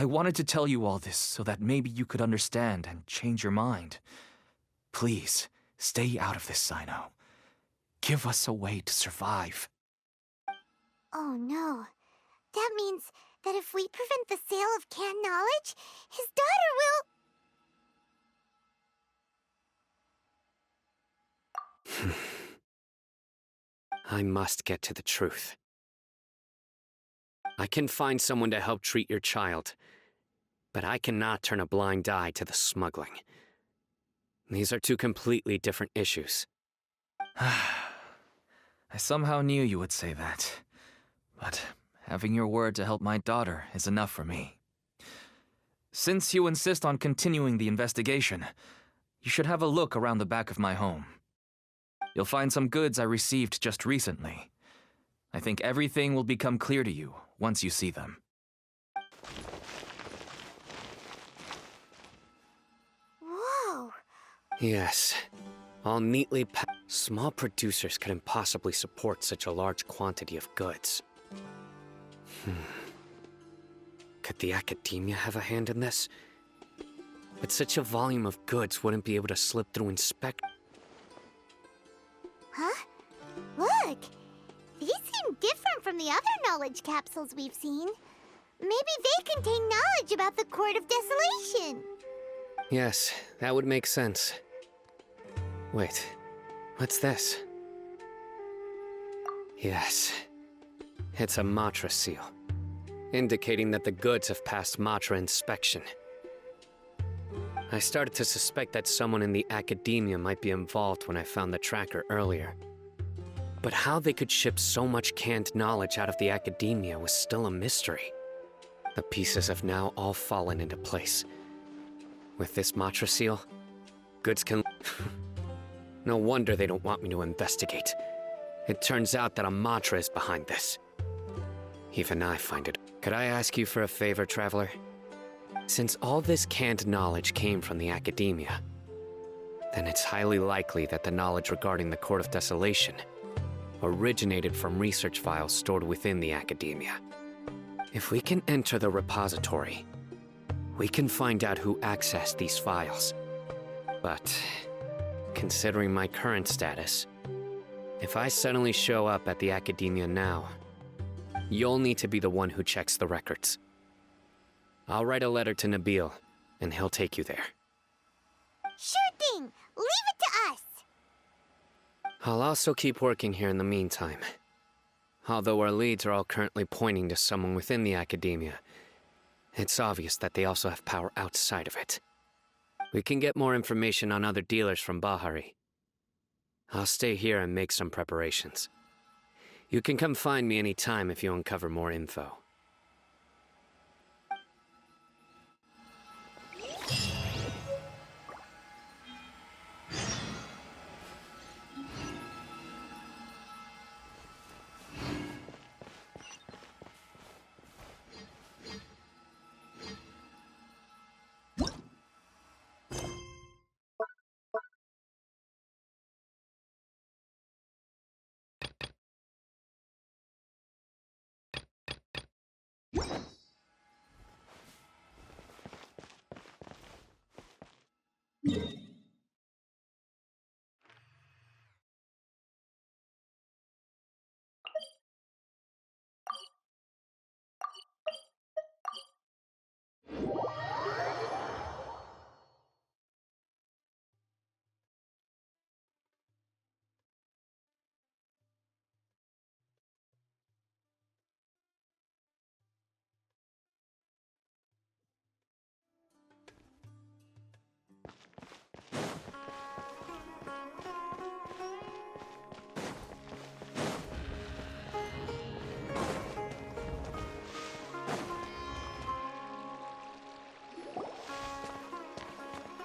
I wanted to tell you all this so that maybe you could understand and change your mind. Please, stay out of this, Sino. Give us a way to survive. Oh no. That means that if we prevent the sale of canned knowledge, his daughter will... I must get to the truth. I can find someone to help treat your child, but I cannot turn a blind eye to the smuggling. These are two completely different issues. I somehow knew you would say that. But having your word to help my daughter is enough for me. Since you insist on continuing the investigation, you should have a look around the back of my home. You'll find some goods I received just recently. I think everything will become clear to you once you see them. Whoa! Yes. All neatly packed. Small producers couldn't possibly support such a large quantity of goods. Could the academia have a hand in this? But such a volume of goods wouldn't be able to slip through inspection. Huh? Look! These seem different from the other knowledge capsules we've seen. Maybe they contain knowledge about the Court of Desolation. Yes, that would make sense. Wait, what's this? Yes, it's a Matra seal, indicating that the goods have passed Matra inspection. I started to suspect that someone in the academia might be involved when I found the tracker earlier. But how they could ship so much canned knowledge out of the academia was still a mystery. The pieces have now all fallen into place. With this Matra seal, goods can... No wonder they don't want me to investigate. It turns out that a Matra is behind this. Even I find it. Could I ask you for a favor, Traveler? Since all this canned knowledge came from the academia, then it's highly likely that the knowledge regarding the Court of Desolation originated from research files stored within the academia. If we can enter the repository, we can find out who accessed these files. But, considering my current status, if I suddenly show up at the academia now, you'll need to be the one who checks the records. I'll write a letter to Nabil, and he'll take you there. Sure thing! Leave it to us! I'll also keep working here in the meantime. Although our leads are all currently pointing to someone within the academia, it's obvious that they also have power outside of it. We can get more information on other dealers from Bahari. I'll stay here and make some preparations. You can come find me anytime if you uncover more info.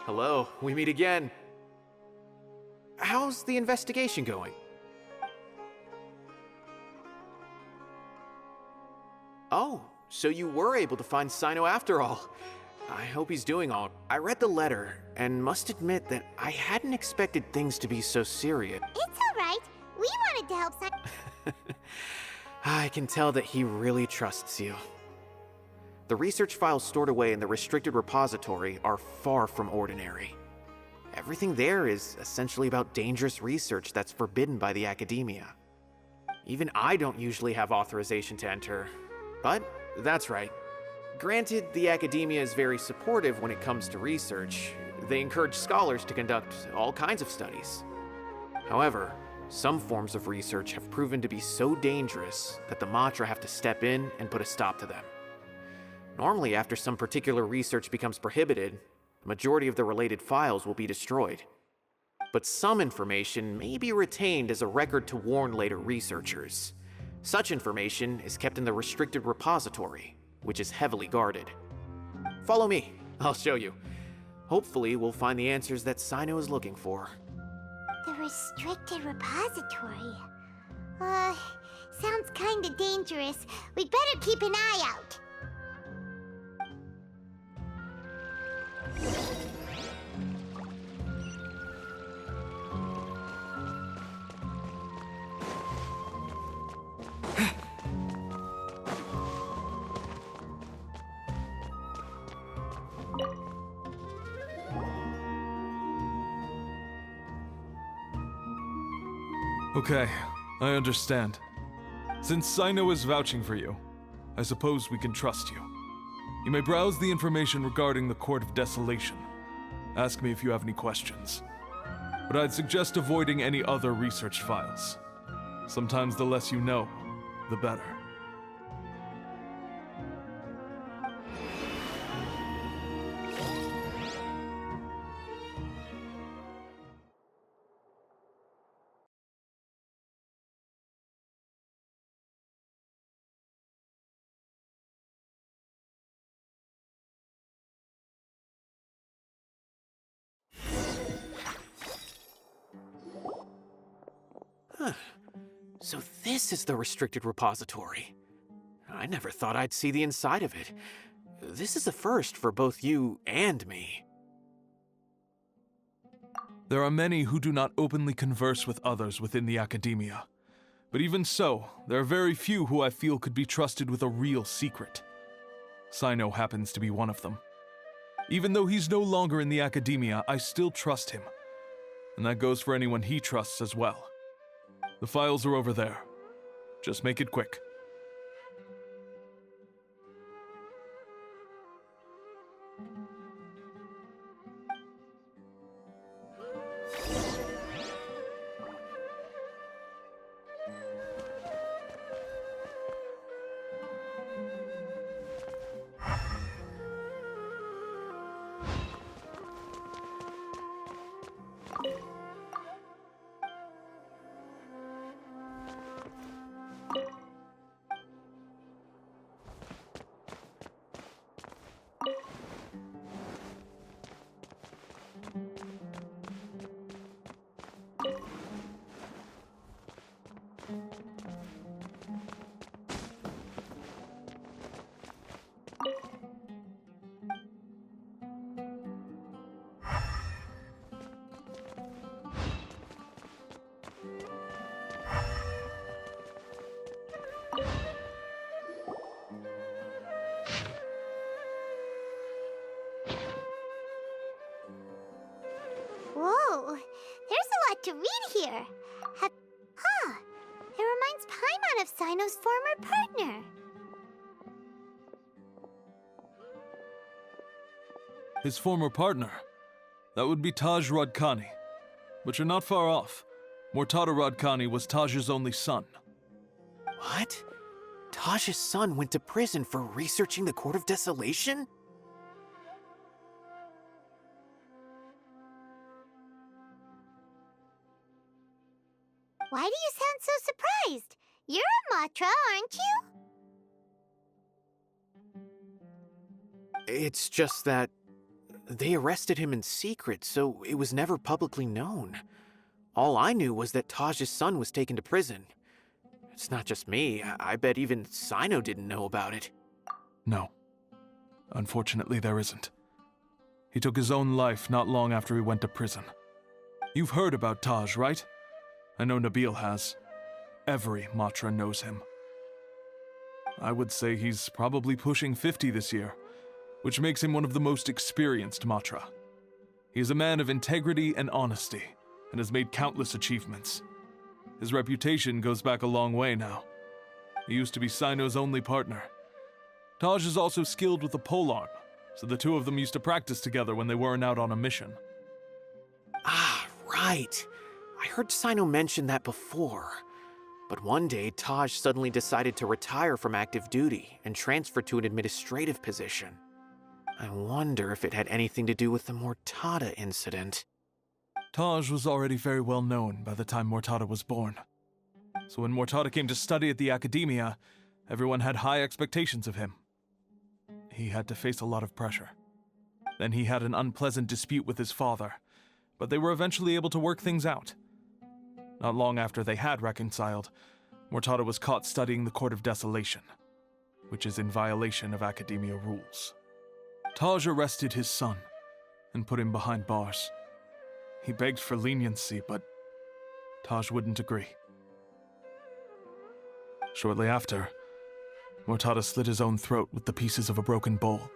Hello, we meet again. How's the investigation going? Oh, so you were able to find Sino after all. I hope he's doing all. I read the letter and must admit that I hadn't expected things to be so serious. It's alright. We wanted to help Sino. I can tell that he really trusts you. The research files stored away in the restricted repository are far from ordinary. Everything there is essentially about dangerous research that's forbidden by the academia. Even I don't usually have authorization to enter, but that's right. Granted, the academia is very supportive when it comes to research. They encourage scholars to conduct all kinds of studies. However, some forms of research have proven to be so dangerous that the Matra have to step in and put a stop to them. Normally, after some particular research becomes prohibited, the majority of the related files will be destroyed. But some information may be retained as a record to warn later researchers. Such information is kept in the restricted repository, which is heavily guarded. Follow me, I'll show you. Hopefully, we'll find the answers that Sino is looking for. The restricted repository. Sounds kinda dangerous. We'd better keep an eye out. Okay, I understand. Since Sino is vouching for you, I suppose we can trust you. You may browse the information regarding the Court of Desolation. Ask me if you have any questions. But I'd suggest avoiding any other research files. Sometimes the less you know, the better. So this is the restricted repository. I never thought I'd see the inside of it. This is a first for both you and me. There are many who do not openly converse with others within the academia. But even so, there are very few who I feel could be trusted with a real secret. Sino happens to be one of them. Even though he's no longer in the academia, I still trust him. And that goes for anyone he trusts as well. The files are over there. Just make it quick. Whoa, there's a lot to read here. It reminds Paimon of Sino's former partner. His former partner? That would be Taj Radkani. But you're not far off. Mortada Radkani was Taj's only son. What? Taj's son went to prison for researching the Court of Desolation? Why do you sound so surprised? You're a Matra, aren't you? It's just that they arrested him in secret, so it was never publicly known. All I knew was that Taj's son was taken to prison. It's not just me. I bet even Sino didn't know about it. No. Unfortunately, there isn't. He took his own life not long after he went to prison. You've heard about Taj, right? I know Nabil has. Every Matra knows him. I would say he's probably pushing 50 this year, which makes him one of the most experienced Matra. He is a man of integrity and honesty, and has made countless achievements. His reputation goes back a long way now. He used to be Sino's only partner. Taj is also skilled with the polearm, so the two of them used to practice together when they weren't out on a mission. Ah, right. I heard Sino mention that before. But one day, Taj suddenly decided to retire from active duty and transfer to an administrative position. I wonder if it had anything to do with the Mortada incident. Taj was already very well known by the time Mortada was born. So when Mortada came to study at the Academia, everyone had high expectations of him. He had to face a lot of pressure. Then he had an unpleasant dispute with his father, but they were eventually able to work things out. Not long after they had reconciled, Mortada was caught studying the Court of Desolation, which is in violation of Academia rules. Taj arrested his son and put him behind bars. He begged for leniency, but Taj wouldn't agree. Shortly after, Mortada slit his own throat with the pieces of a broken bowl.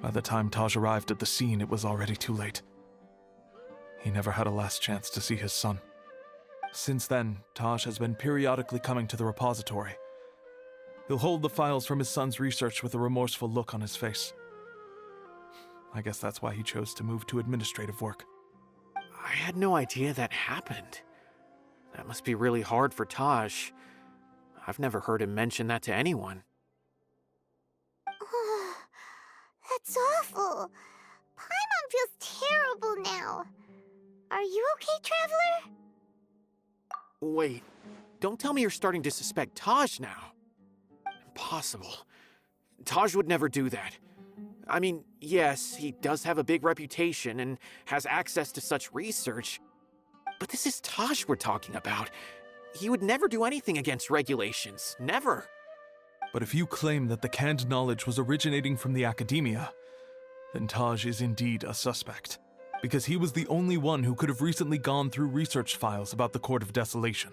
By the time Taj arrived at the scene, it was already too late. He never had a last chance to see his son. Since then, Taj has been periodically coming to the repository. He'll hold the files from his son's research with a remorseful look on his face. I guess that's why he chose to move to administrative work. I had no idea that happened. That must be really hard for Taj. I've never heard him mention that to anyone. That's awful. Paimon feels terrible now. Are you okay, Traveler? Wait, don't tell me you're starting to suspect Taj now. Impossible. Taj would never do that. I mean, yes, he does have a big reputation and has access to such research, but this is Taj we're talking about. He would never do anything against regulations. Never. But if you claim that the canned knowledge was originating from the Academia, then Taj is indeed a suspect, because he was the only one who could have recently gone through research files about the Court of Desolation.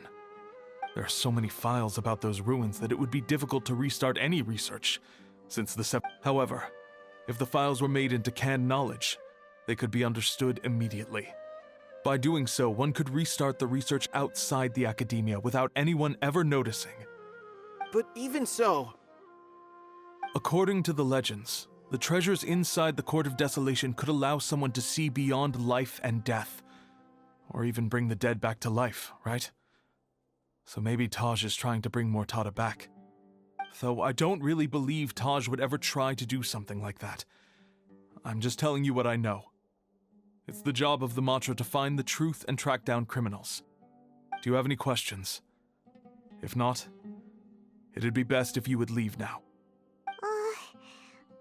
There are so many files about those ruins that it would be difficult to restart any research, since However, if the files were made into canned knowledge, they could be understood immediately. By doing so, one could restart the research outside the Academia without anyone ever noticing. But even so... According to the legends, the treasures inside the Court of Desolation could allow someone to see beyond life and death, or even bring the dead back to life, right? So maybe Taj is trying to bring Mortada back. Though I don't really believe Taj would ever try to do something like that. I'm just telling you what I know. It's the job of the Matra to find the truth and track down criminals. Do you have any questions? If not, it'd be best if you would leave now.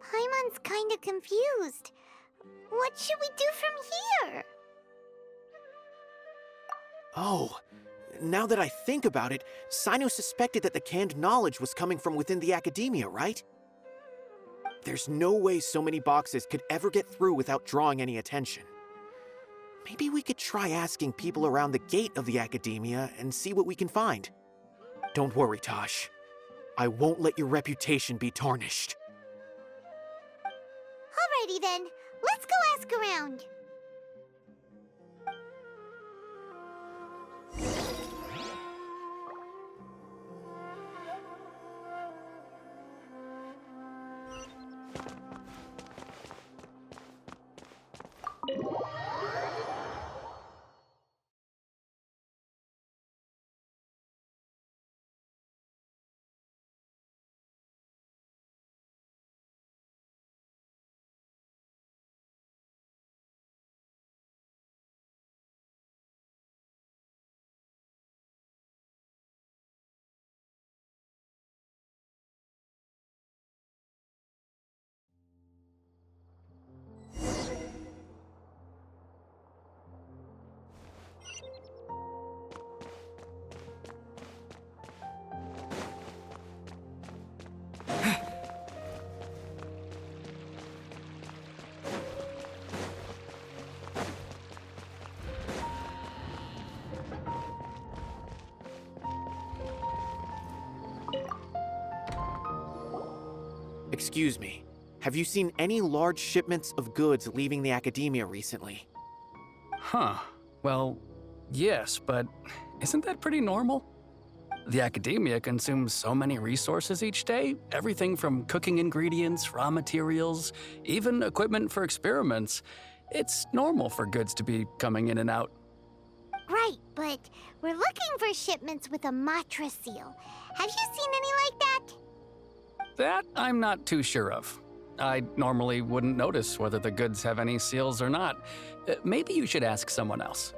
Paimon's kinda confused. What should we do from here? Oh, now that I think about it, Sino suspected that the canned knowledge was coming from within the Academia, right? There's no way so many boxes could ever get through without drawing any attention. Maybe we could try asking people around the gate of the Academia and see what we can find. Don't worry, Tosh. I won't let your reputation be tarnished. Alrighty then, let's go ask around. Excuse me, have you seen any large shipments of goods leaving the academia recently? Huh. Well, yes, but isn't that pretty normal? The academia consumes so many resources each day, everything from cooking ingredients, raw materials, even equipment for experiments. It's normal for goods to be coming in and out. Right, but we're looking for shipments with a Matra seal. Have you seen any like that? That I'm not too sure of. I normally wouldn't notice whether the goods have any seals or not. Maybe you should ask someone else.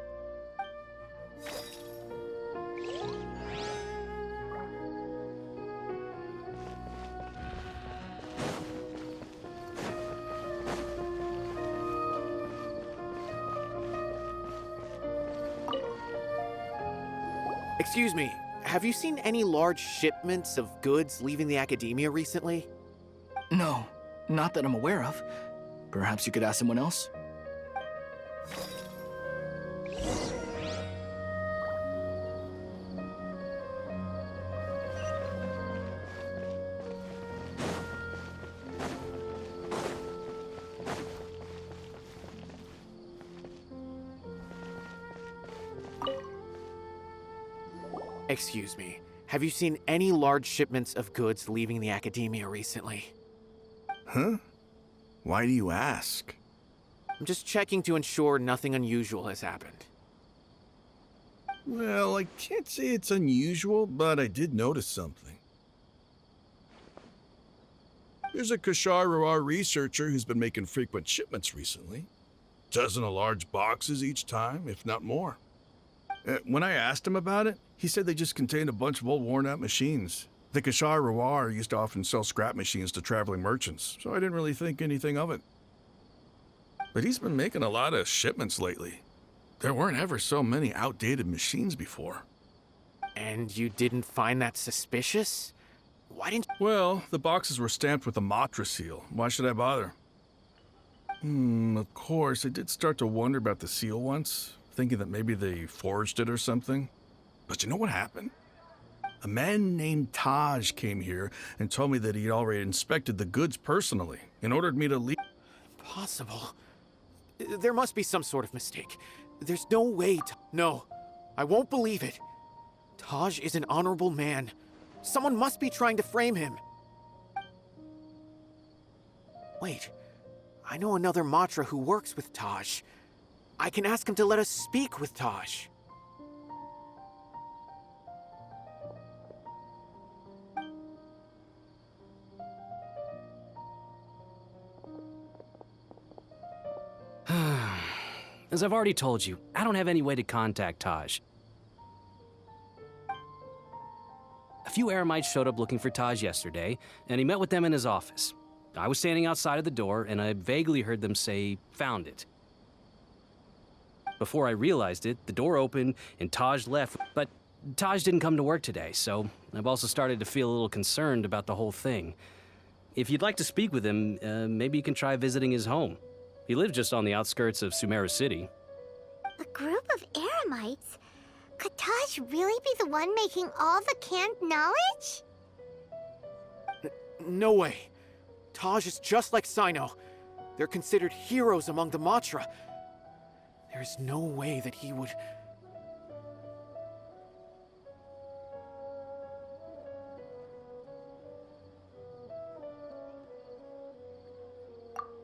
Excuse me, have you seen any large shipments of goods leaving the academia recently? No, not that I'm aware of. Perhaps you could ask someone else? Excuse me, have you seen any large shipments of goods leaving the academia recently? Huh? Why do you ask? I'm just checking to ensure nothing unusual has happened. Well, I can't say it's unusual, but I did notice something. There's a Kashar researcher who's been making frequent shipments recently. Dozen of large boxes each time, if not more. When I asked him about it, he said they just contained a bunch of old worn-out machines. The Kashar used to often sell scrap machines to traveling merchants, so I didn't really think anything of it. But he's been making a lot of shipments lately. There weren't ever so many outdated machines before. And you didn't find that suspicious? Why didn't Well, the boxes were stamped with a Matra seal. Why should I bother? Of course, I did start to wonder about the seal once, thinking that maybe they forged it or something. But you know what happened? A man named Taj came here and told me that he'd already inspected the goods personally and ordered me to leave. Impossible. There must be some sort of mistake. There's no way No, I won't believe it. Taj is an honorable man. Someone must be trying to frame him. Wait, I know another Matra who works with Taj. I can ask him to let us speak with Taj. As I've already told you, I don't have any way to contact Taj. A few Eremites showed up looking for Taj yesterday, and he met with them in his office. I was standing outside of the door, and I vaguely heard them say, "Found it." Before I realized it, the door opened, and Taj left, but Taj didn't come to work today, so I've also started to feel a little concerned about the whole thing. If you'd like to speak with him, maybe you can try visiting his home. He lives just on the outskirts of Sumeru City. A group of Eremites? Could Taj really be the one making all the canned knowledge? No way. Taj is just like Sino. They're considered heroes among the Matra. There's no way that he would...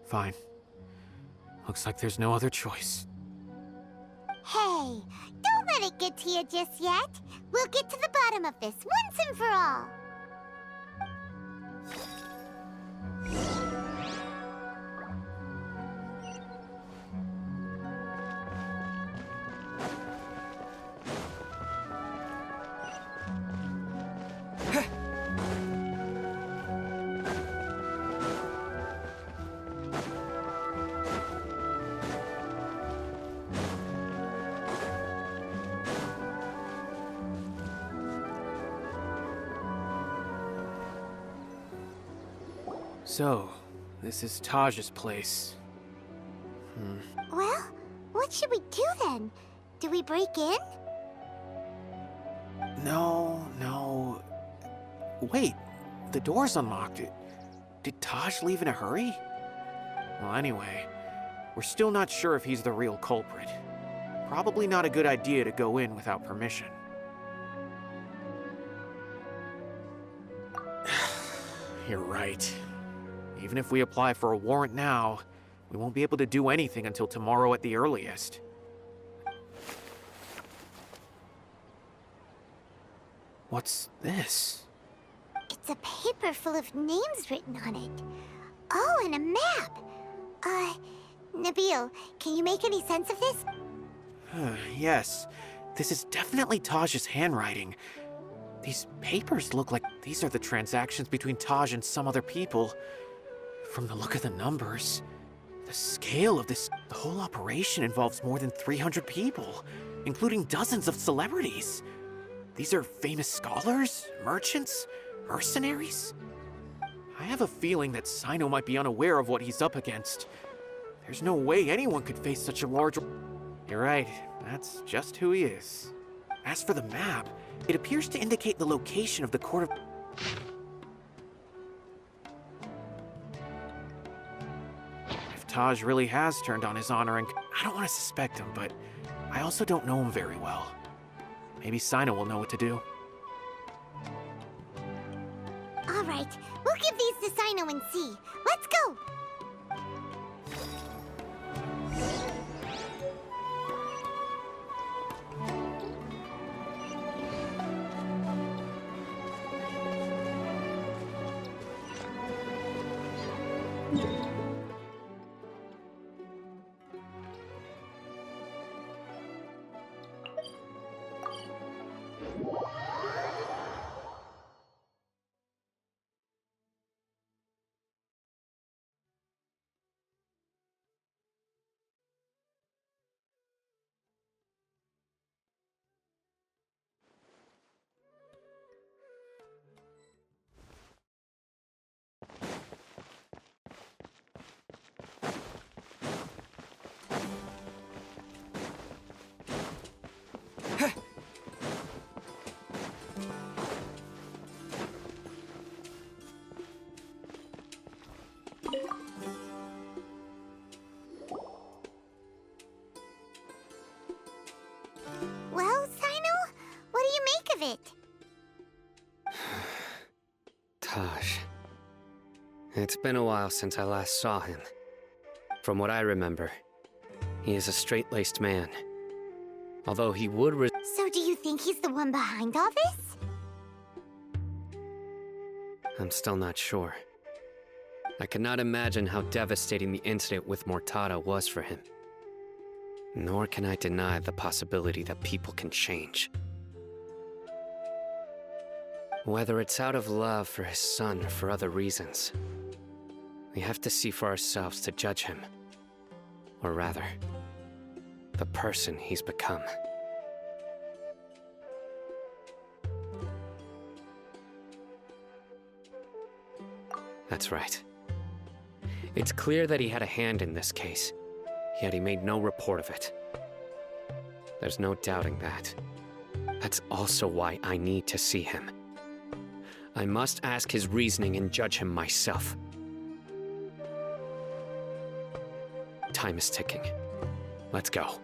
Fine. Looks like there's no other choice. Hey, don't let it get to you just yet. We'll get to the bottom of this once and for all. So, this is Taj's place. Well, what should we do then? Do we break in? No. Wait, the door's unlocked. Did Taj leave in a hurry? Well, anyway, we're still not sure if he's the real culprit. Probably not a good idea to go in without permission. You're right. Even if we apply for a warrant now, we won't be able to do anything until tomorrow at the earliest. What's this? It's a paper full of names written on it. Oh, and a map. Nabil, can you make any sense of this? Yes, this is definitely Taj's handwriting. These papers look like these are the transactions between Taj and some other people. From the look of the numbers, the scale of this, the whole operation involves more than 300 people, including dozens of celebrities. These are famous scholars, merchants, mercenaries. I have a feeling that Sino might be unaware of what he's up against. There's no way anyone could face such a large... You're right, that's just who he is. As for the map, it appears to indicate the location of the court of... If Taj really has turned on his honor and... I don't want to suspect him, but I also don't know him very well. Maybe Sino will know what to do. All right, we'll give these to Sino and see. Let's go! Well, Sino, what do you make of it? Taj. It's been a while since I last saw him. From what I remember, he is a straight-laced man. Although he would So do you think he's the one behind all this? I'm still not sure. I cannot imagine how devastating the incident with Mortada was for him. Nor can I deny the possibility that people can change. Whether it's out of love for his son or for other reasons, we have to see for ourselves to judge him. Or rather, the person he's become. That's right. It's clear that he had a hand in this case, yet he made no report of it. There's no doubting that. That's also why I need to see him. I must ask his reasoning and judge him myself. Time is ticking. Let's go.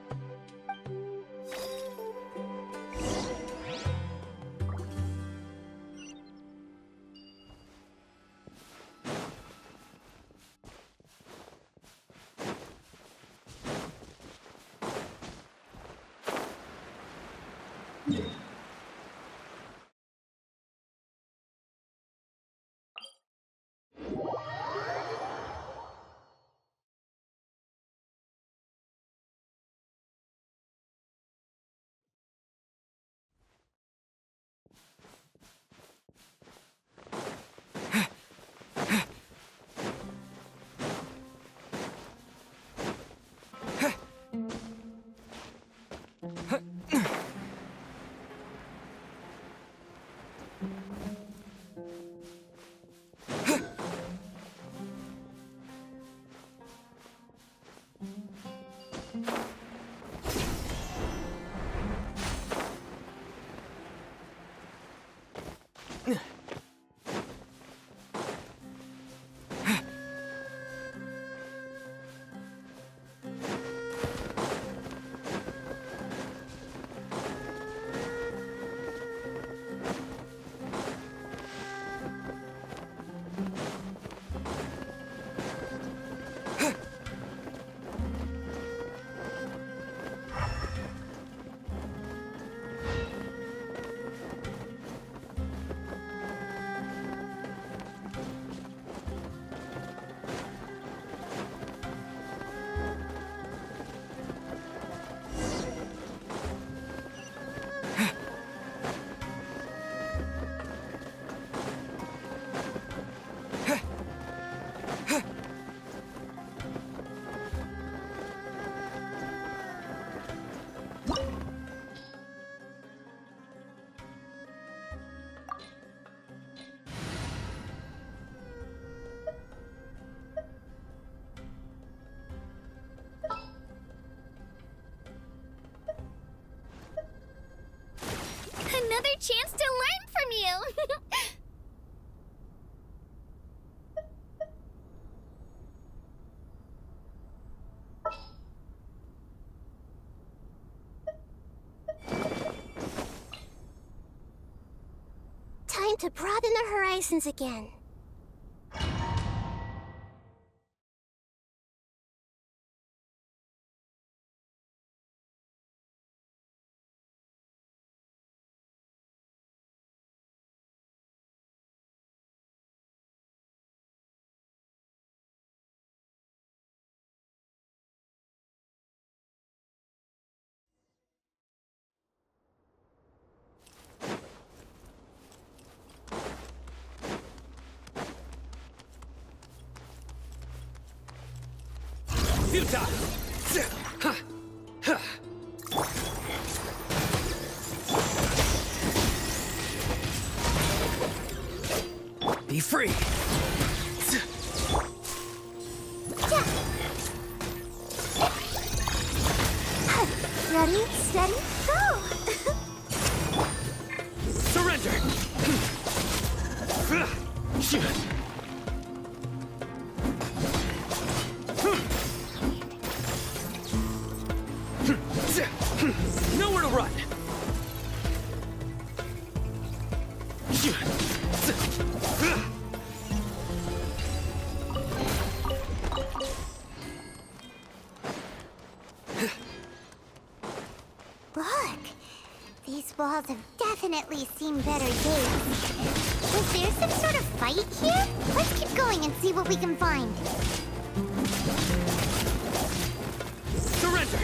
to broaden our horizons again. Be free! Ready, steady, go! Surrender! Nowhere to run! Look, these walls have definitely seen better days. Was there some sort of fight here? Let's keep going and see what we can find. Surrender!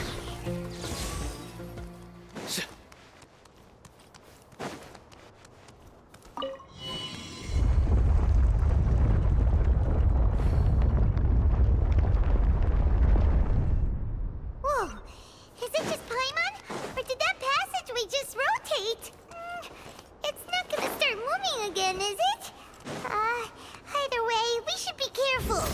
Whoa, is it just Paimon? Or did that passageway just rotate? It's not gonna start moving again, is it? Either way, we should be careful.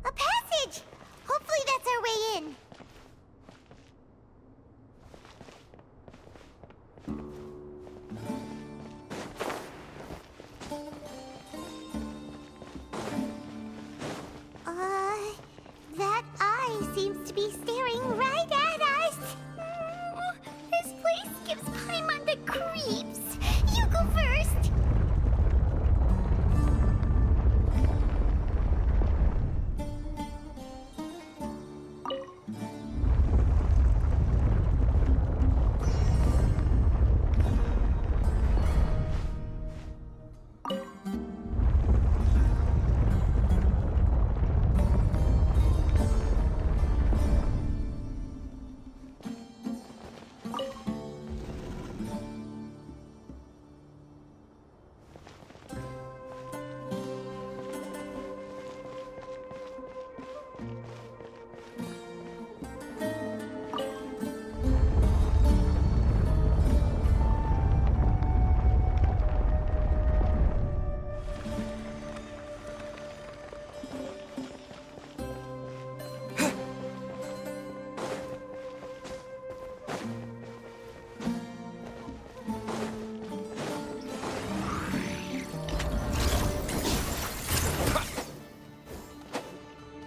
A passage! Hopefully that's our way in. That eye seems to be staring right at us. This place gives Paimon the creeps. You go first.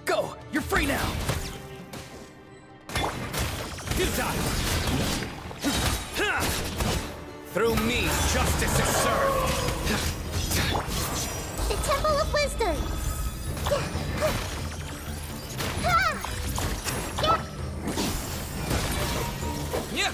Go! You're free now! Through me, justice is served! The Temple of Wisdom. Yeah.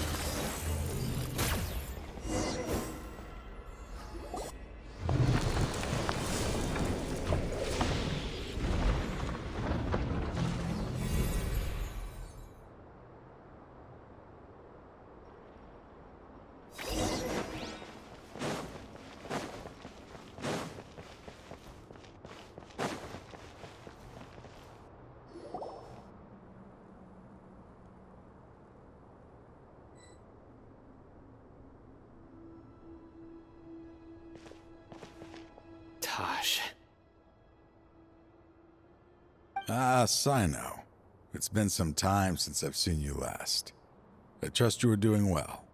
Ah, Sino. It's been some time since I've seen you last. I trust you are doing well.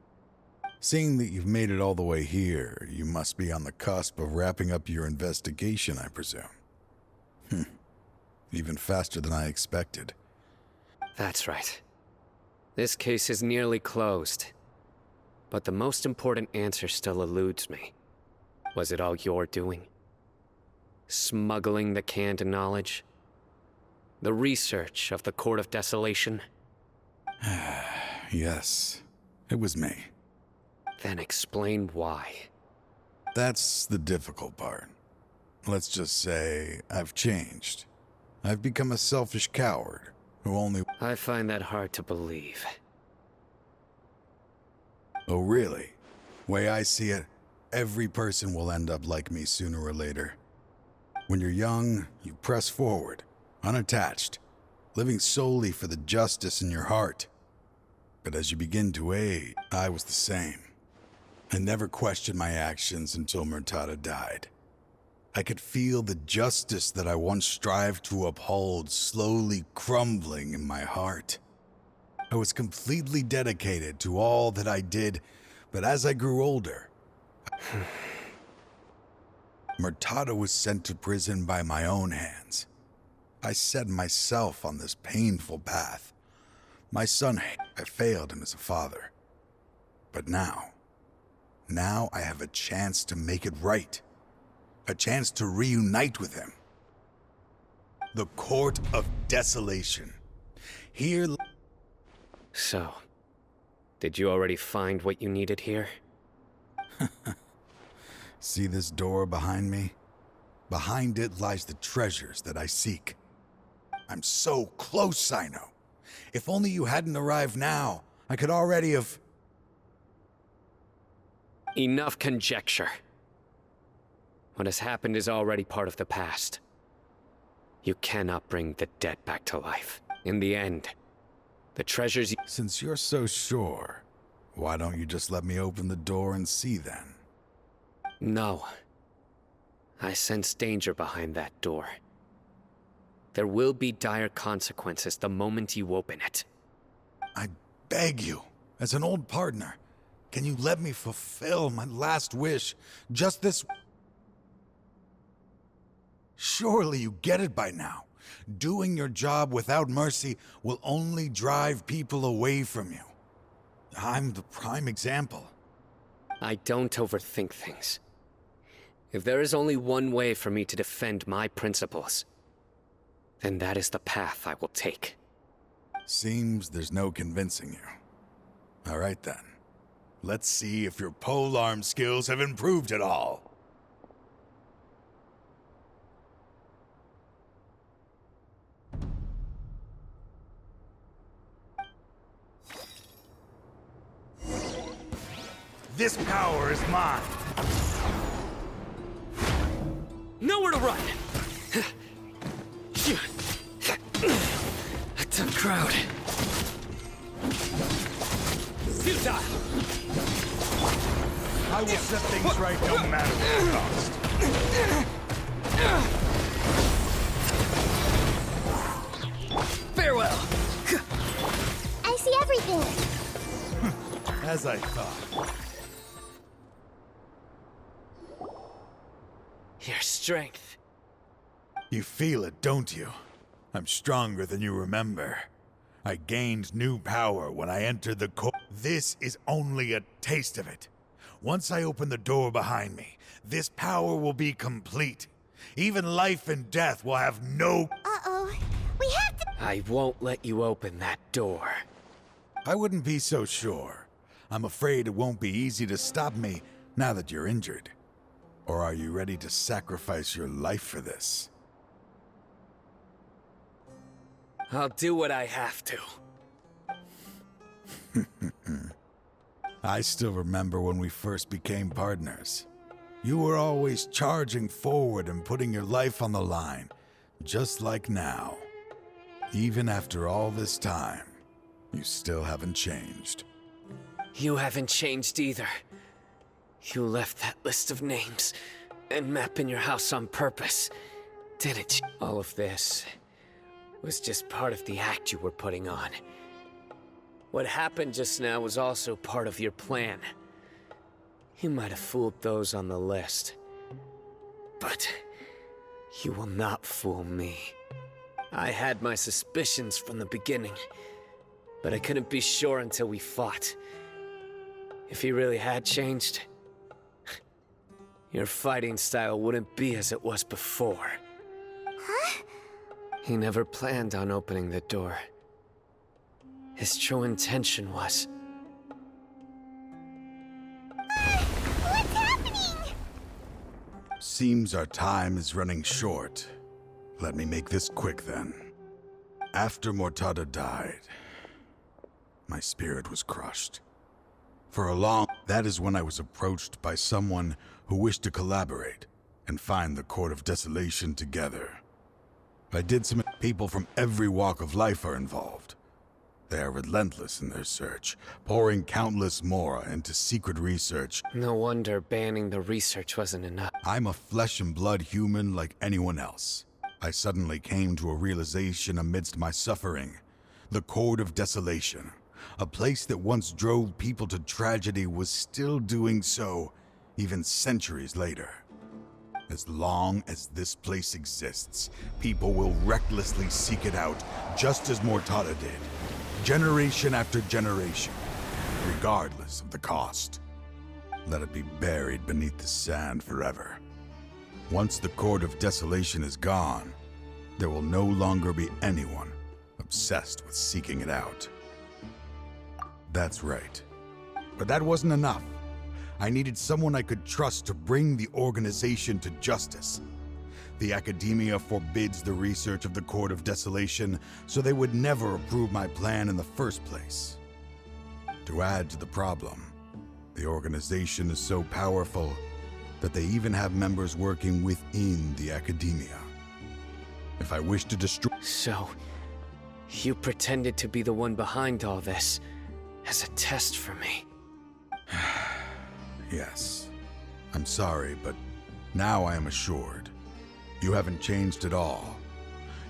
Seeing that you've made it all the way here, you must be on the cusp of wrapping up your investigation, I presume. Even faster than I expected. That's right. This case is nearly closed. But the most important answer still eludes me. Was it all your doing? Smuggling the canned knowledge? The research of the Court of Desolation? Yes, it was me. Then explain why. That's the difficult part. Let's just say I've changed. I've become a selfish coward who only... I find that hard to believe. Oh, really? Way I see it, every person will end up like me sooner or later. When you're young, you press forward, unattached, living solely for the justice in your heart. But as you begin to age, I was the same. I never questioned my actions until Murtada died. I could feel the justice that I once strived to uphold slowly crumbling in my heart. I was completely dedicated to all that I did, but as I grew older, Murtada was sent to prison by my own hands. I set myself on this painful path. My son, I failed him as a father. But now I have a chance to make it right. A chance to reunite with him. The Court of Desolation. Here... So, did you already find what you needed here? See this door behind me? Behind it lies the treasures that I seek. I'm so close, Sino. If only you hadn't arrived now, I could already have... Enough conjecture. What has happened is already part of the past. You cannot bring the dead back to life. In the end, the treasures you... Since you're so sure, why don't you just let me open the door and see then? No. I sense danger behind that door. There will be dire consequences the moment you open it. I beg you, as an old partner, can you let me fulfill my last wish? Just this... Surely you get it by now. Doing your job without mercy will only drive people away from you. I'm the prime example. I don't overthink things. If there is only one way for me to defend my principles, then that is the path I will take. Seems there's no convincing you. All right then. Let's see if your polearm skills have improved at all. This power is mine. Nowhere to run! A tough crowd. Futile! I will set things right no matter the cost. Farewell! I see everything. As I thought. Your strength. You feel it, don't you? I'm stronger than you remember. I gained new power when I entered the court. This is only a taste of it. Once I open the door behind me, this power will be complete. Even life and death will have no... Uh-oh. We have to... I won't let you open that door. I wouldn't be so sure. I'm afraid it won't be easy to stop me now that you're injured. Or are you ready to sacrifice your life for this? I'll do what I have to. I still remember when we first became partners. You were always charging forward and putting your life on the line, just like now. Even after all this time, you still haven't changed. You haven't changed either. You left that list of names and map in your house on purpose, didn't you? All of this was just part of the act you were putting on. What happened just now was also part of your plan. You might have fooled those on the list, but you will not fool me. I had my suspicions from the beginning, but I couldn't be sure until we fought. If he really had changed, your fighting style wouldn't be as it was before. Huh? He never planned on opening the door. His true intention was... What's happening? Seems our time is running short. Let me make this quick then. After Mortada died, my spirit was crushed. That is when I was approached by someone who wished to collaborate and find the Court of Desolation together. People from every walk of life are involved. They are relentless in their search, pouring countless mora into secret research. No wonder banning the research wasn't enough. I'm a flesh and blood human like anyone else. I suddenly came to a realization amidst my suffering. The Court of Desolation, a place that once drove people to tragedy, was still doing so, even centuries later. As long as this place exists, people will recklessly seek it out, just as Mortada did, generation after generation, regardless of the cost. Let it be buried beneath the sand forever. Once the Court of Desolation is gone, there will no longer be anyone obsessed with seeking it out. That's right. But that wasn't enough. I needed someone I could trust to bring the organization to justice. The Academia forbids the research of the Court of Desolation, so they would never approve my plan in the first place. To add to the problem, the organization is so powerful that they even have members working within the Academia. If I wish to destroy... So, you pretended to be the one behind all this, as a test for me. Yes. I'm sorry, but now I am assured. You haven't changed at all.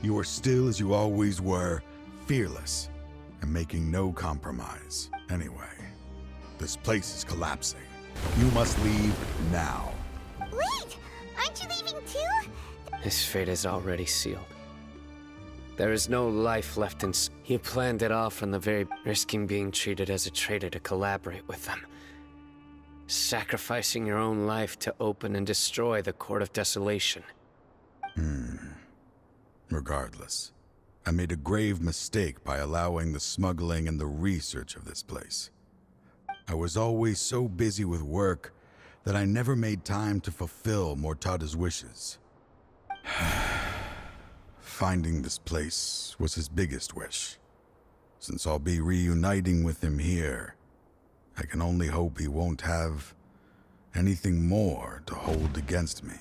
You are still as you always were, fearless, and making no compromise. Anyway, this place is collapsing. You must leave now. Wait! Aren't you leaving too? His fate is already sealed. There is no life left in... He planned it all from the very... risking being treated as a traitor to collaborate with them. Sacrificing your own life to open and destroy the Court of Desolation. Regardless, I made a grave mistake by allowing the smuggling and the research of this place. I was always so busy with work that I never made time to fulfill Mortada's wishes. Finding this place was his biggest wish. Since I'll be reuniting with him here, I can only hope he won't have anything more to hold against me.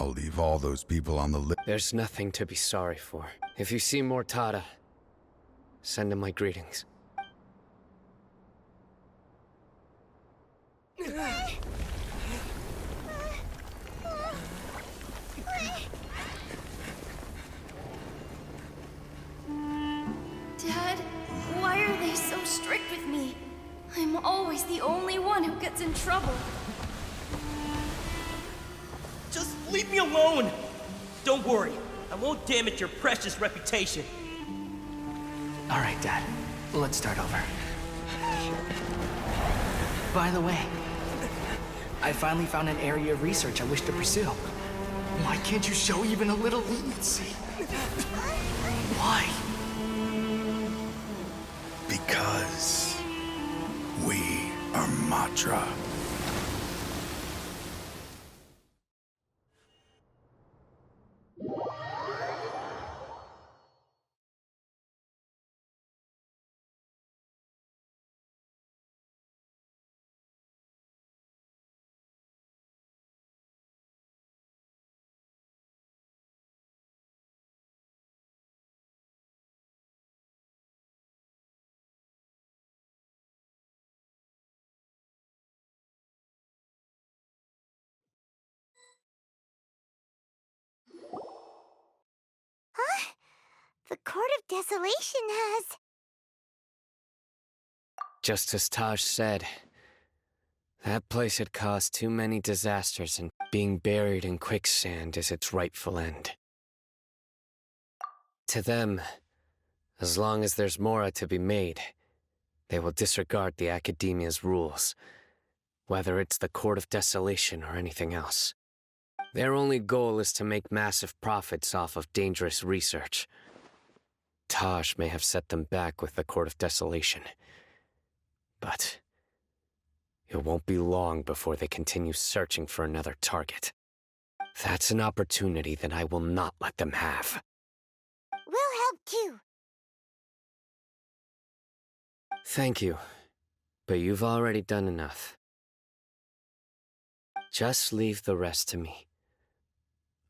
I'll leave all those people on the list. There's nothing to be sorry for. If you see Mortada, send him my greetings. Dad, why are they so strict with me? I'm always the only one who gets in trouble. Just leave me alone! Don't worry, I won't damage your precious reputation. All right, Dad. Let's start over. By the way, I finally found an area of research I wish to pursue. Why can't you show even a little leniency? Why? Because we are Matra. The Court of Desolation has... Just as Taj said, that place had caused too many disasters, and being buried in quicksand is its rightful end. To them, as long as there's Mora to be made, they will disregard the Academia's rules, whether it's the Court of Desolation or anything else. Their only goal is to make massive profits off of dangerous research. Taj may have set them back with the Court of Desolation, but it won't be long before they continue searching for another target. That's an opportunity that I will not let them have. We'll help too. Thank you, but you've already done enough. Just leave the rest to me.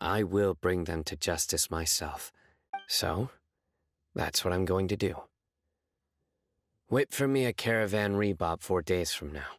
I will bring them to justice myself. So, that's what I'm going to do. Wait for me at Caravan Rebop 4 days from now.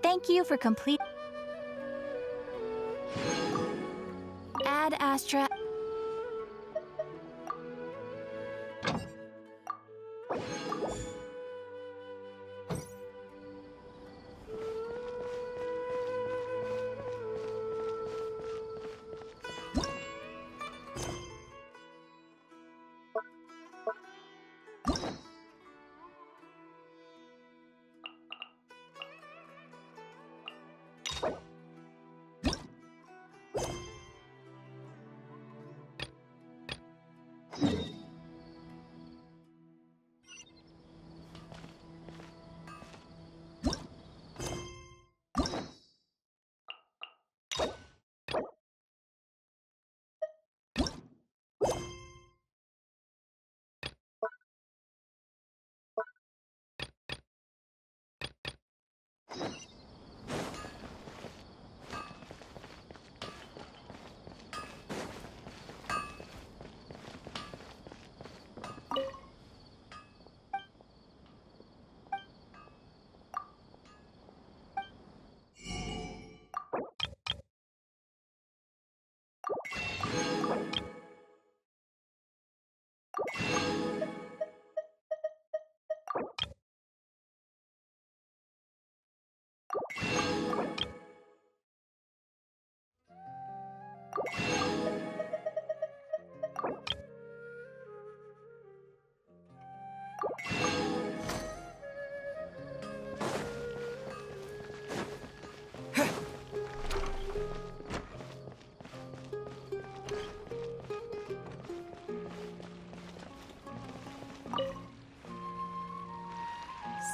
Thank you for complete. Ad Astra.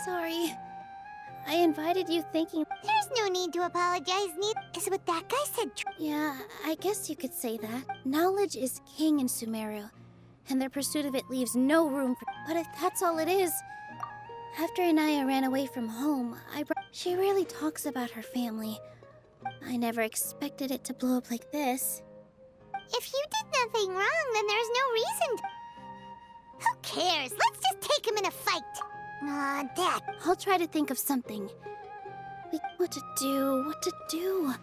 Sorry. I invited you thinking... There's no need to apologize, Is what that guy said true? Yeah, I guess you could say that. Knowledge is king in Sumeru, and their pursuit of it leaves no room for... But if that's all it is... After Anaya ran away from home, she rarely talks about her family. I never expected it to blow up like this. If you did nothing wrong, then there's no reason to... Who cares? Let's just take him in a fight! Aw, Dad. I'll try to think of something. What to do?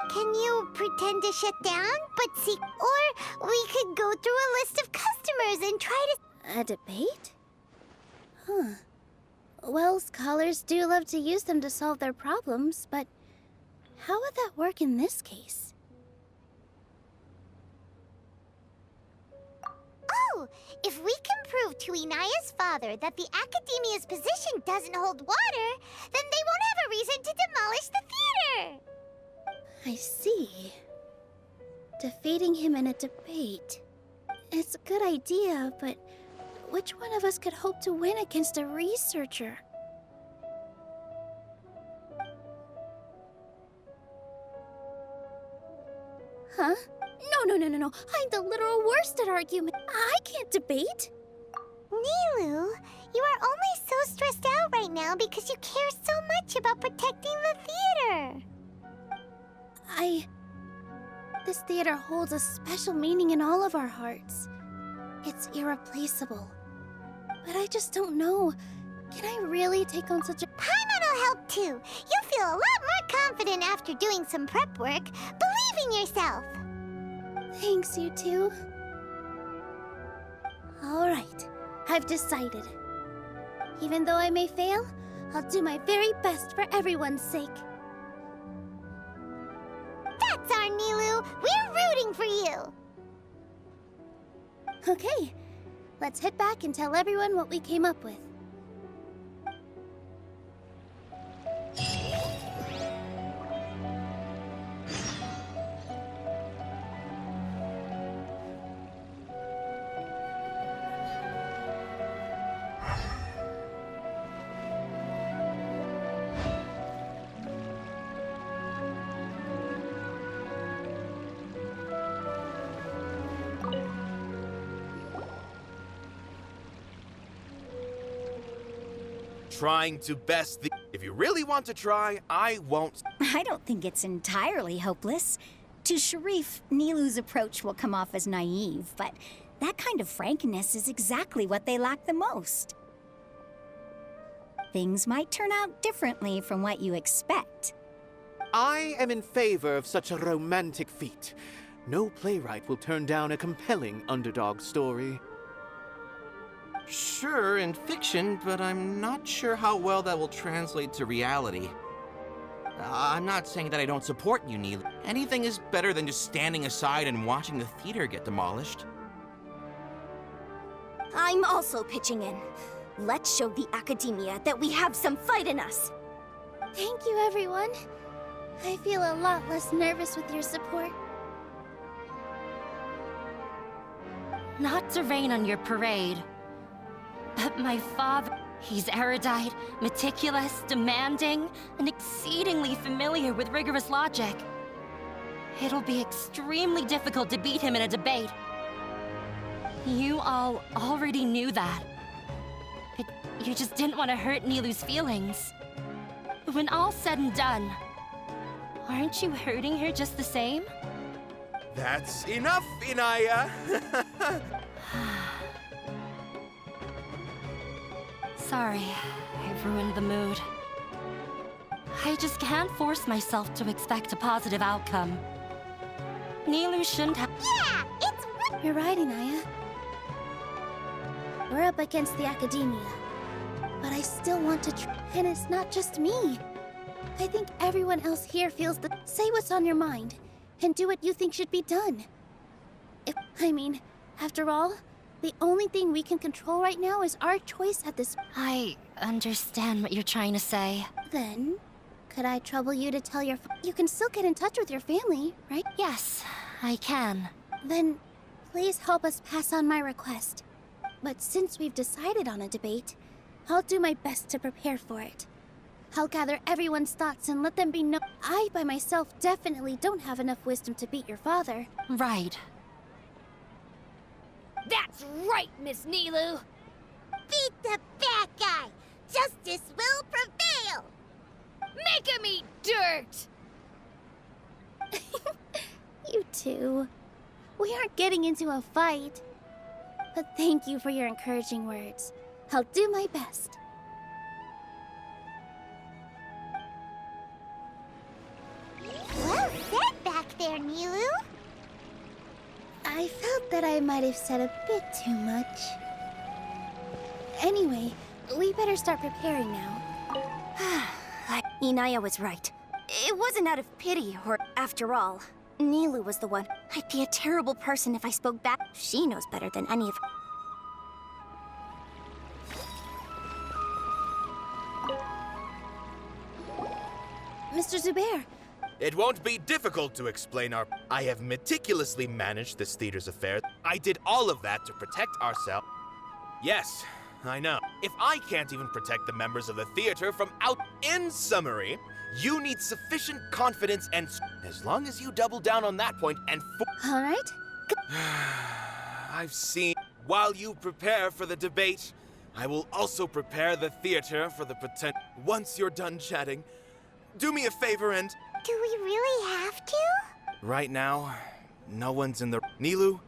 Can you pretend to shut down, but see? Or we could go through a list of customers and try to... A debate? Huh. Well, scholars do love to use them to solve their problems, but how would that work in this case? Oh! If we can prove to Inaya's father that the Academia's position doesn't hold water, then they won't have a reason to demolish the theater! I see. Defeating him in a debate. It's a good idea, but which one of us could hope to win against a researcher? Huh? No. I'm the literal worst at argument. I can't debate. Nilu, you are only so stressed out right now because you care so much about protecting the theater. This theater holds a special meaning in all of our hearts. It's irreplaceable. But I just don't know. Can I really take on such a... Paimon will help too. You'll feel a lot more confident after doing some prep work. Believe in yourself. Thanks, you two. Alright, I've decided. Even though I may fail, I'll do my very best for everyone's sake. That's our Nilu! We're rooting for you! Okay, let's head back and tell everyone what we came up with. Trying to best the... If you really want to try, I won't... I don't think it's entirely hopeless. To Sharif, Nilu's approach will come off as naive, but that kind of frankness is exactly what they lack the most. Things might turn out differently from what you expect. I am in favor of such a romantic feat. No playwright will turn down a compelling underdog story. Sure, in fiction, but I'm not sure how well that will translate to reality. I'm not saying that I don't support you, Neil. Anything is better than just standing aside and watching the theater get demolished. I'm also pitching in. Let's show the Academia that we have some fight in us. Thank you, everyone. I feel a lot less nervous with your support. Not to rain on your parade, but my father, he's erudite, meticulous, demanding, and exceedingly familiar with rigorous logic. It'll be extremely difficult to beat him in a debate. You all already knew that. But you just didn't want to hurt Nilu's feelings. When all's said and done, aren't you hurting her just the same? That's enough, Inaya! Sorry, I ruined the mood. I just can't force myself to expect a positive outcome. Nilu shouldn't have— Yeah! It's— You're right, Inaya. We're up against the Academia. But I still want to and it's not just me. I think everyone else here feels that— Say what's on your mind, and do what you think should be done. After all, the only thing we can control right now is our choice at this— I understand what you're trying to say. Then, could I trouble you to tell your— You can still get in touch with your family, right? Yes, I can. Then, please help us pass on my request. But since we've decided on a debate, I'll do my best to prepare for it. I'll gather everyone's thoughts and let them be known. I, by myself, definitely don't have enough wisdom to beat your father. Right. That's right, Miss Nilu! Beat the bad guy! Justice will prevail! Make him eat dirt! You two. We aren't getting into a fight. But thank you for your encouraging words. I'll do my best. there, Nilu? I felt that I might have said a bit too much. Anyway, we better start preparing now. Inaya was right. It wasn't out of pity, or after all. Nilu was the one. I'd be a terrible person if I spoke back. She knows better than any of... Mr. Zubair, It won't be difficult to explain our... I have meticulously managed this theater's affairs. I did all of that to protect ourselves. Yes, I know. If I can't even protect the members of the theater from out... In summary, you need sufficient confidence and... As long as you double down on that point and... all right? I've seen... While you prepare for the debate, I will also prepare the theater for the potential... Once you're done chatting, do me a favor and... Do we really have to? Right now, no one's in the... Nilu,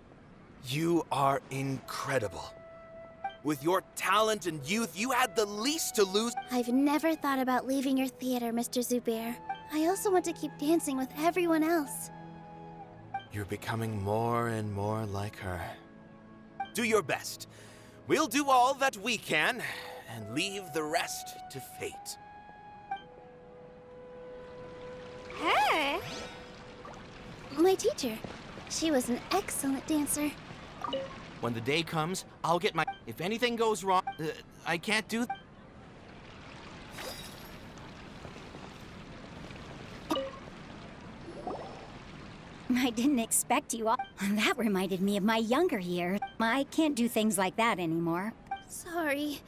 you are incredible. With your talent and youth, you had the least to lose. I've never thought about leaving your theater, Mr. Zubair. I also want to keep dancing with everyone else. You're becoming more and more like her. Do your best. We'll do all that we can, and leave the rest to fate. Her? My teacher. She was an excellent dancer. When the day comes, I'll get my... If anything goes wrong, I can't do... I didn't expect you all. That reminded me of my younger years. I can't do things like that anymore. Sorry.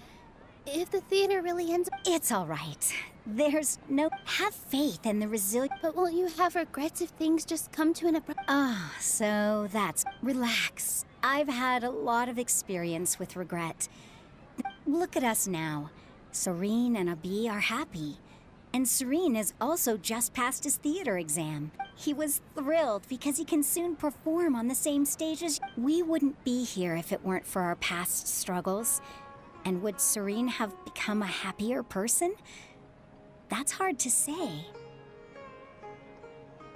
If the theater really ends... It's all right. There's no... Have faith in the resilience... But won't you have regrets if things just come to an abrupt... Ah, so that's... Relax. I've had a lot of experience with regret. Look at us now. Serene and Abi are happy. And Serene has also just passed his theater exam. He was thrilled because he can soon perform on the same stage as... We wouldn't be here if it weren't for our past struggles. And would Serene have become a happier person? That's hard to say.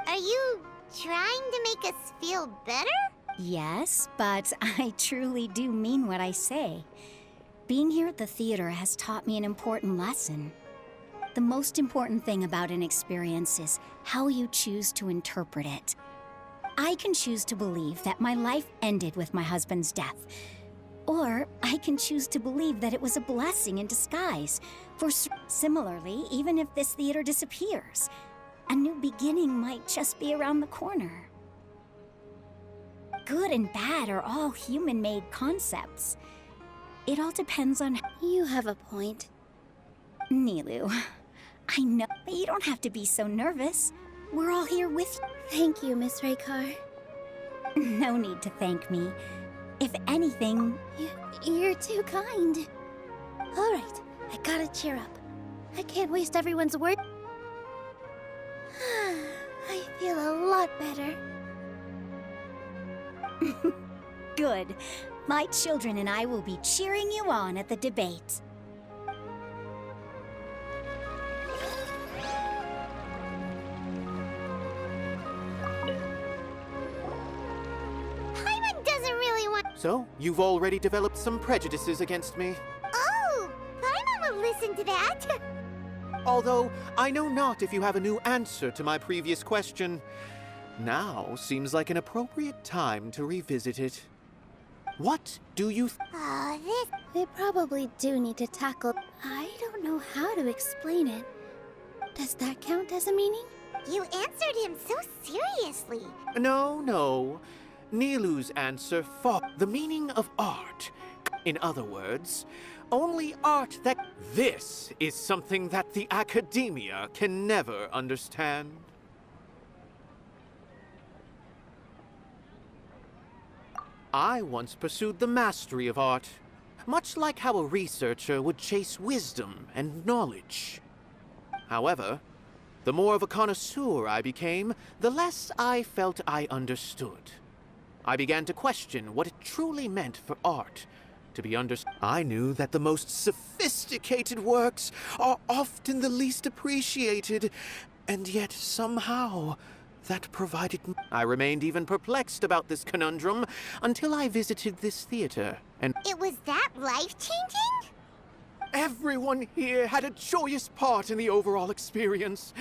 Are you trying to make us feel better? Yes, but I truly do mean what I say. Being here at the theater has taught me an important lesson. The most important thing about an experience is how you choose to interpret it. I can choose to believe that my life ended with my husband's death. Or I can choose to believe that it was a blessing in disguise. For similarly, even if this theater disappears, a new beginning might just be around the corner. Good and bad are all human-made concepts. It all depends on... You have a point. Nilu, I know, but you don't have to be so nervous. We're all here with you. Thank you, Miss Raykar. No need to thank me. If anything... You're too kind. All right, I gotta cheer up. I can't waste everyone's word. I feel a lot better. Good. My children and I will be cheering you on at the debate. Paimon doesn't really want... So, you've already developed some prejudices against me. Oh, Paimon will listen to that. Although, I know not if you have a new answer to my previous question. Now seems like an appropriate time to revisit it. What do you this... We probably do need to tackle... I don't know how to explain it. Does that count as a meaning? You answered him so seriously. No. Nilu's answer fought the meaning of art. In other words, only art that... This is something that the academia can never understand. I once pursued the mastery of art, much like how a researcher would chase wisdom and knowledge. However, the more of a connoisseur I became, the less I felt I understood. I began to question what it truly meant for art to be understood. I knew that the most sophisticated works are often the least appreciated, and yet somehow that provided me. I remained even perplexed about this conundrum until I visited this theater, and It was that life-changing? everyone here had a joyous part in the overall experience.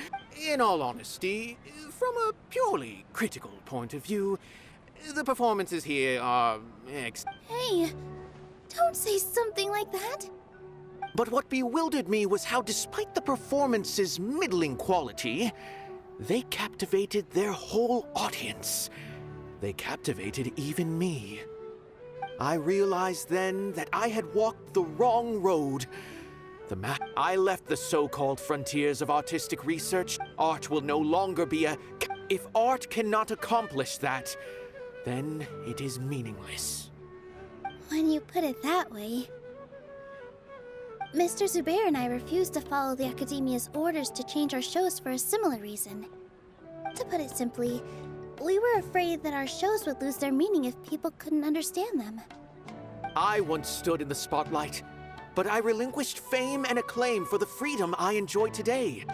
In all honesty, from a purely critical point of view, the performances here are Hey, don't say something like that. But what bewildered me was how, despite the performance's middling quality, they captivated their whole audience. They captivated even me. I realized then that I had walked the wrong road. I left the so-called frontiers of artistic research. Art will no longer be a... If art cannot accomplish that, then it is meaningless. When you put it that way... Mr. Zubair and I refused to follow the Academia's orders to change our shows for a similar reason. To put it simply, we were afraid that our shows would lose their meaning if people couldn't understand them. I once stood in the spotlight, but I relinquished fame and acclaim for the freedom I enjoy today.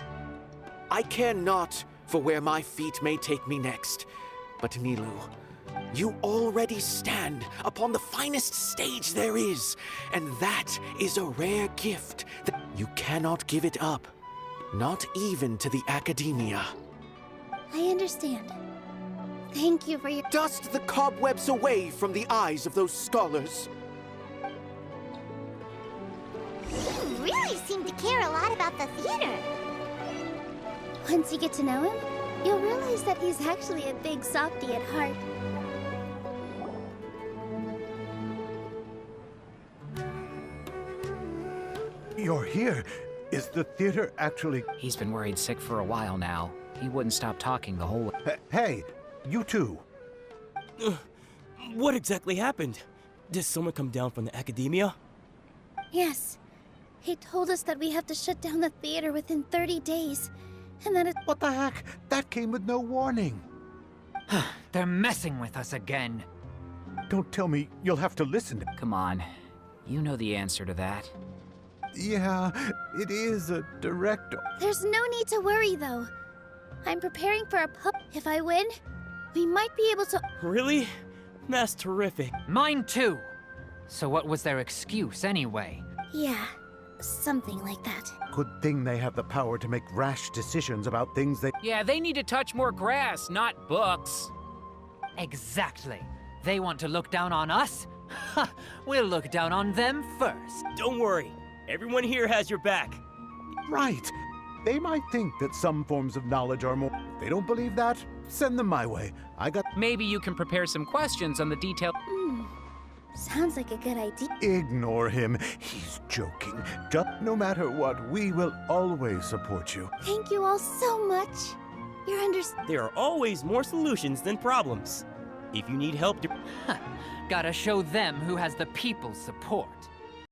I care not for where my feet may take me next, but Nilu, you already stand upon the finest stage there is, and that is a rare gift that you cannot give it up, not even to the Academia. I understand. Thank you for your... Dust the cobwebs away from the eyes of those scholars. You really seem to care a lot about the theater. Once you get to know him, you'll realize that he's actually a big softie at heart. You're here. Is the theater actually... He's been worried sick for a while now. He wouldn't stop talking the whole way. Hey, you two. What exactly happened? Did someone come down from the Academia? Yes. He told us that we have to shut down the theater within 30 days, and that it... What the heck? That came with no warning. They're messing with us again. Don't tell me you'll have to listen to... Come on. You know the answer to that. Yeah, it is a direct... There's no need to worry, though. I'm preparing for a pub. If I win, we might be able to... Really? That's terrific. Mine too. So what was their excuse anyway? Yeah, something like that. Good thing they have the power to make rash decisions about things they... Yeah, they need to touch more grass, not books. Exactly. They want to look down on us? Ha! We'll look down on them first. Don't worry. Everyone here has your back. Right. They might think that some forms of knowledge are more... If they don't believe that, send them my way. I got... Maybe you can prepare some questions on the detail... Sounds like a good idea. Ignore him. He's joking. Just no matter what, we will always support you. Thank you all so much. You're There are always more solutions than problems. If you need help... Gotta show them who has the people's support.